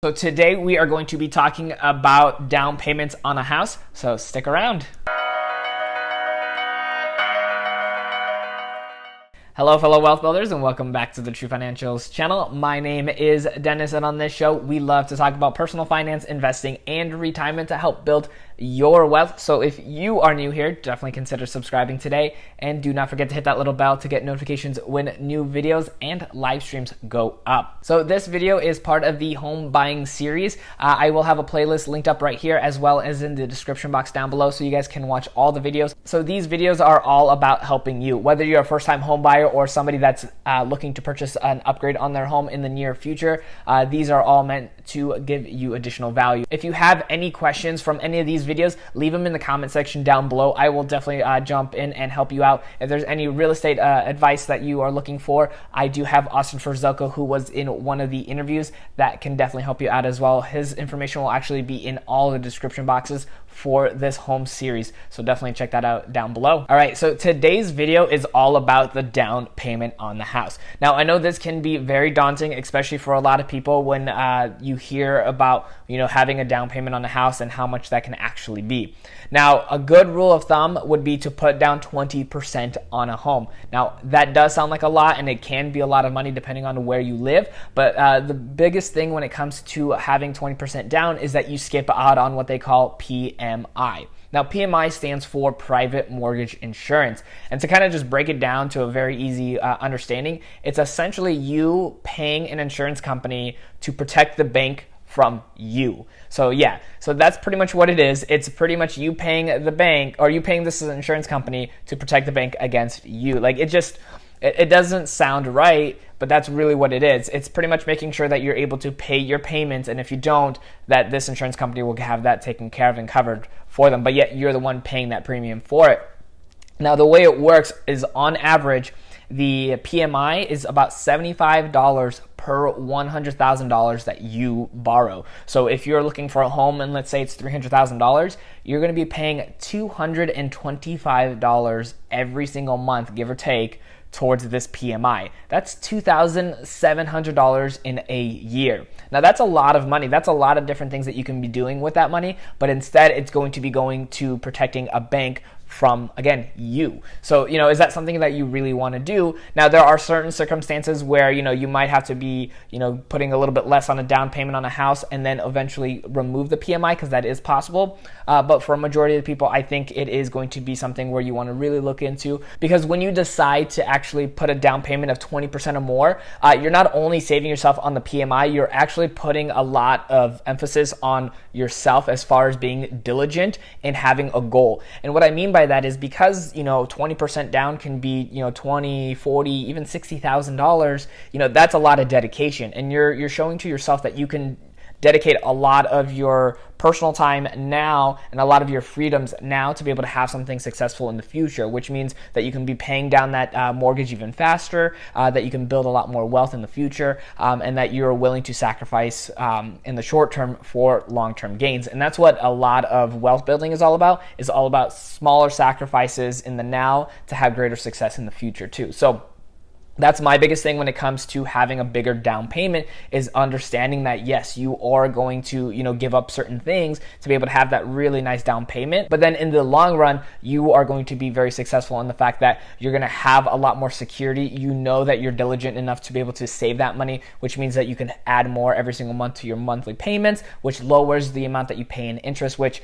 So today we are going to be talking about down payments on a house, so stick around. Hello fellow wealth builders and welcome back to the TruFinancials channel. My name is Dennis and on this show we love to talk about personal finance, investing, and retirement to help build your wealth. So if you are new here, definitely consider subscribing today and do not forget to hit that little bell to get notifications when new videos and live streams go up. So this video is part of the home buying series. I will have a playlist linked up right here as well as in the description box down below so you guys can watch all the videos. So these videos are all about helping you, whether you're a first-time home buyer or somebody that's looking to purchase an upgrade on their home in the near future. These are all meant to give you additional value. If you have any questions from any of these videos, leave them in the comment section down below. I will definitely jump in and help you out. If there's any real estate advice that you are looking for, I do have Austin Ferzelko, who was in one of the interviews, that can definitely help you out as well. His information will actually be in all the description boxes for this home series, so definitely check that out down below. All right, so today's video is all about the down payment on the house. Now, I know this can be very daunting, especially for a lot of people when you hear about having a down payment on the house and how much that can actually be. Now, a good rule of thumb would be to put down 20% on a home. Now, that does sound like a lot, and it can be a lot of money depending on where you live, but the biggest thing when it comes to having 20% down is that you skip out on what they call PMI. Now, PMI stands for Private Mortgage Insurance. And to kind of just break it down to a very easy understanding, it's essentially you paying an insurance company to protect the bank from you. So yeah, so that's pretty much what it is. It's pretty much you paying the bank, or you paying this insurance company to protect the bank against you. Like it doesn't sound right, but that's really what it is. It's pretty much making sure that you're able to pay your payments, and if you don't, that this insurance company will have that taken care of and covered for them, but yet you're the one paying that premium for it. Now, the way it works is on average, the PMI is about $75 per $100,000 that you borrow. So if you're looking for a home and let's say it's $300,000, you're going to be paying $225 every single month, give or take, towards this PMI. That's $2,700 in a year. Now, that's a lot of money. That's a lot of different things that you can be doing with that money, but instead it's going to be going to protecting a bank from, again, you. So, is that something that you really want to do? Now, there are certain circumstances where, you might have to be, putting a little bit less on a down payment on a house and then eventually remove the PMI, because that is possible. But for a majority of the people, I think it is going to be something where you want to really look into, because when you decide to actually put a down payment of 20% or more, you're not only saving yourself on the PMI, you're actually putting a lot of emphasis on yourself as far as being diligent and having a goal. And what I mean by that is because 20% down can be 20, 40, even $60,000. That's a lot of dedication, and you're showing to yourself that you can dedicate a lot of your personal time now and a lot of your freedoms now to be able to have something successful in the future, which means that you can be paying down that mortgage even faster, that you can build a lot more wealth in the future, and that you're willing to sacrifice in the short term for long-term gains. And that's what a lot of wealth building is all about smaller sacrifices in the now to have greater success in the future too. So that's my biggest thing when it comes to having a bigger down payment, is understanding that yes, you are going to, give up certain things to be able to have that really nice down payment. But then in the long run, you are going to be very successful in the fact that you're going to have a lot more security. You know that you're diligent enough to be able to save that money, which means that you can add more every single month to your monthly payments, which lowers the amount that you pay in interest, which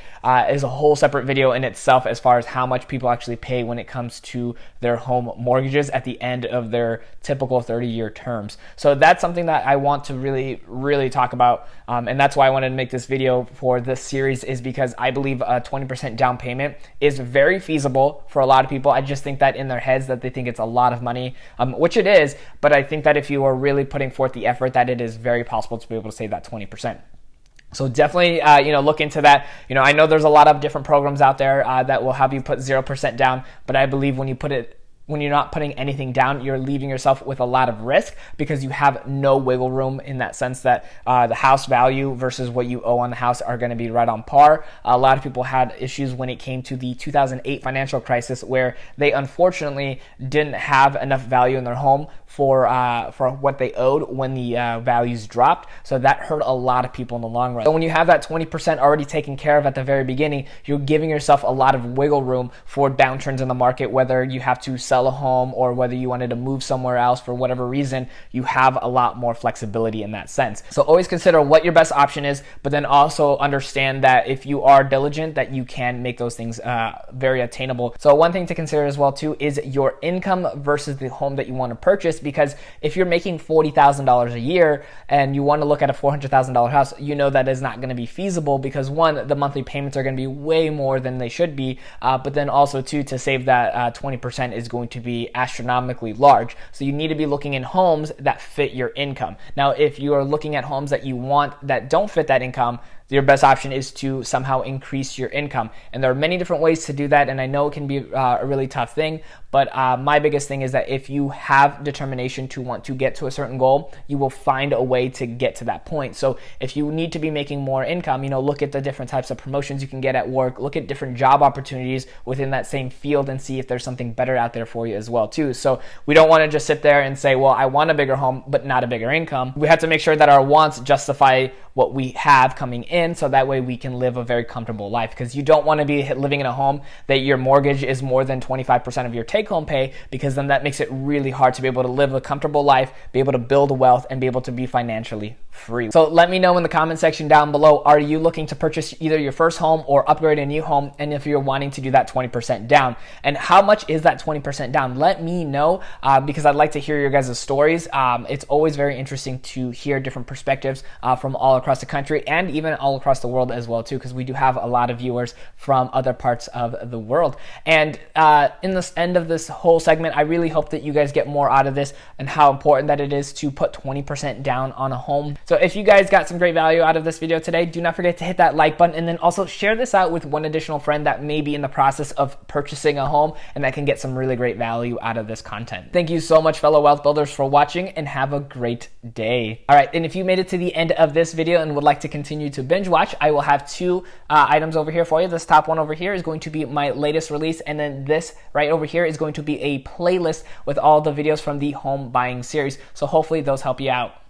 is a whole separate video in itself as far as how much people actually pay when it comes to their home mortgages at the end of their typical 30-year terms. So that's something that I want to really talk about, and that's why I wanted to make this video for this series, is because I believe a 20% down payment is very feasible for a lot of people. I just think that in their heads that they think it's a lot of money, which it is, but I think that if you are really putting forth the effort, that it is very possible to be able to save that 20%. So definitely, look into that. I know there's a lot of different programs out there that will have you put 0% down, but I believe when you put it when you're not putting anything down, you're leaving yourself with a lot of risk because you have no wiggle room in that sense that the house value versus what you owe on the house are going to be right on par. A lot of people had issues when it came to the 2008 financial crisis where they unfortunately didn't have enough value in their home for what they owed when the values dropped. So that hurt a lot of people in the long run. So when you have that 20% already taken care of at the very beginning, you're giving yourself a lot of wiggle room for downturns in the market, whether you have to sell a home or whether you wanted to move somewhere else for whatever reason. You have a lot more flexibility in that sense. So always consider what your best option is, but then also understand that if you are diligent, that you can make those things very attainable. So one thing to consider as well too is your income versus the home that you want to purchase, because if you're making $40,000 a year and you want to look at a $400,000 house, you know that is not going to be feasible because one, the monthly payments are going to be way more than they should be, but then also two, to save that 20% is going to be astronomically large. So you need to be looking in homes that fit your income. Now, if you are looking at homes that you want that don't fit that income, your best option is to somehow increase your income. And there are many different ways to do that. And I know it can be a really tough thing, but my biggest thing is that if you have determination to want to get to a certain goal, you will find a way to get to that point. So if you need to be making more income, look at the different types of promotions you can get at work, look at different job opportunities within that same field and see if there's something better out there for you as well too. So we don't want to just sit there and say, well, I want a bigger home, but not a bigger income. We have to make sure that our wants justify what we have coming in, so that way we can live a very comfortable life, because you don't want to be living in a home that your mortgage is more than 25% of your take-home pay, because then that makes it really hard to be able to live a comfortable life, be able to build wealth, and be able to be financially free. So let me know in the comment section down below, are you looking to purchase either your first home or upgrade a new home, and if you're wanting to do that 20% down, and how much is that 20% down? Let me know, because I'd like to hear your guys' stories. It's always very interesting to hear different perspectives from all across the country and even all across the world as well too, because we do have a lot of viewers from other parts of the world. And in this end of this whole segment, I really hope that you guys get more out of this and how important that it is to put 20% down on a home. So if you guys got some great value out of this video today, do not forget to hit that like button, and then also share this out with one additional friend that may be in the process of purchasing a home and that can get some really great value out of this content. Thank you so much, fellow wealth builders, for watching, and have a great day. All right, and if you made it to the end of this video and would like to continue to binge watch, I will have two items over here for you. This top one over here is going to be my latest release, and then this right over here is going to be a playlist with all the videos from the home buying series. So hopefully those help you out.